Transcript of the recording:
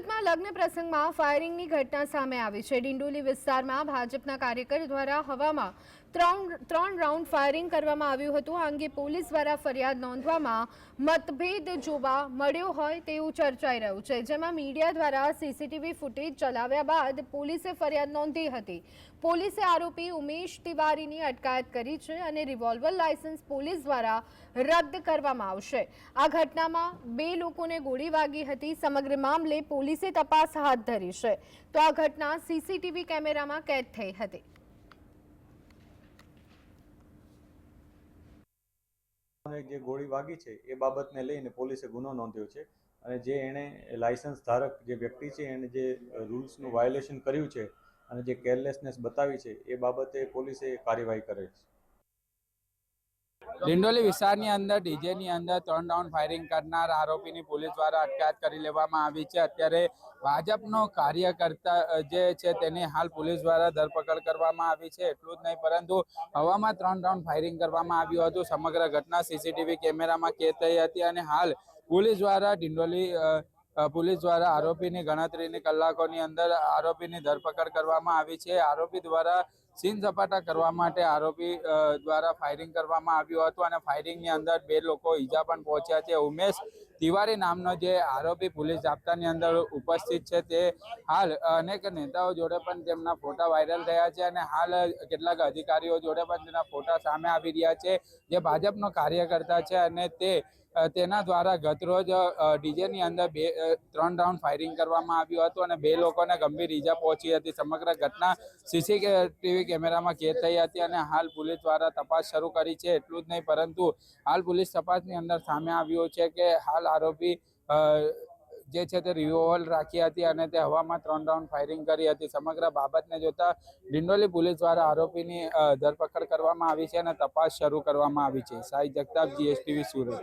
સુરતમાં લગ્ન પ્રસંગમાં ફાયરિંગની ઘટના સામે આવી છે। ડિંડોલી વિસ્તારમાં ભાજપના કાર્યકર દ્વારા હવામાં ત્રણ રાઉન્ડ ફાયરિંગ કરવામાં આવ્યું હતું। આ અંગે પોલીસ દ્વારા ફરિયાદ નોંધવામાં મતભેદ જોવા મળ્યો હોય તેવું ચર્ચાઈ રહ્યું છે, જેમાં મીડિયા દ્વારા સીસીટીવી ફૂટેજ ચલાવ્યા બાદ પોલીસે ફરિયાદ નોંધી હતી। પોલીસે આરોપી ઉમેશ તિવારીની અટકાયત કરી છે અને રિવોલ્વર લાયસન્સ પોલીસ દ્વારા રદ કરવામાં આવશે। આ ઘટનામાં 2 લોકોને ગોળી વાગી હતી। સમગ્ર મામલે પોલીસે તપાસ હાથ ધરી છે, તો આ ઘટના સીસીટીવી કેમેરામાં કેદ થઈ હતી। જે ગોળી વાગી છે એ બાબતને લઈને પોલીસે ગુનો નોંધ્યો છે અને જે એણે લાયસન્સ ધારક જે વ્યક્તિ છે એને જે રૂલ્સનું વાયોલેશન કર્યું છે અને જે કેરલેસનેસ બતાવી છે એ બાબતે પોલીસે કાર્યવાહી કરે છે। ડિંડોલી વિસ્તારની અંદર ડીજેની અંદર 3 રાઉન્ડ ફાયરિંગ કરનાર આરોપીની પોલીસ દ્વારા અટકાયત કરી લેવામાં આવી છે। અત્યારે ભાજપનો કાર્યકર્તા જે છે તેની હાલ પોલીસ દ્વારા ધરપકડ કરવામાં આવી છે। એટલું જ નહીં પરંતુ હવામાં 3 રાઉન્ડ ફાયરિંગ કરવામાં આવ્યું હતું। સમગ્ર ઘટના સીસીટીવી કેમેરામાં કેદ થઈ હતી અને હાલ પોલીસ દ્વારા આરોપીની ગણતરીની કલાકોની અંદર આરોપીની ધરપકડ કરવામાં આવી છે। આરોપી દ્વારા સીન સપાટા કરવા માટે આરોપી દ્વારા ફાયરિંગ કરવામાં આવ્યું હતું અને ફાયરિંગની અંદર 2 લોકો ઈજા પણ પહોંચ્યા છે। ઉમેશ તિવારી નામનો જે આરોપી પોલીસ જાપ્તાની અંદર ઉપસ્થિત છે તે હાલ અનેક નેતાઓ જોડે પણ તેમના ફોટા વાયરલ થયા છે અને હાલ કેટલાક અધિકારીઓ જોડે પણ તેના ફોટા સામે આવી રહ્યા છે, જે ભાજપનો કાર્યકર્તા છે અને તેના દ્વારા ગતરોજ ડીજેની અંદર 3 રાઉન્ડ ફાયરિંગ કરવામાં આવ્યું હતું અને 2 લોકોને ગંભીર ઈજા પહોંચી હતી। સમગ્ર ઘટના સીસીટીવી કેમેરામાં કેદ થઈ હતી અને હાલ પોલીસ દ્વારા તપાસ શરૂ કરી છે। એટલું જ નહીં પરંતુ હાલ પોલીસ તપાસની અંદર સામે આવ્યું છે કે હાલ આરોપી જે છે તે રિવોલ્વર રાખી હતી અને તે હવામાં 3 રાઉન્ડ ફાયરિંગ કરી હતી। સમગ્ર બાબતને જોતા ડિંડોલી પોલીસ દ્વારા આરોપીની ધરપકડ કરવામાં આવી છે અને તપાસ શરૂ કરવામાં આવી છે। સાઈ જગતાપ, GSTV સુરત।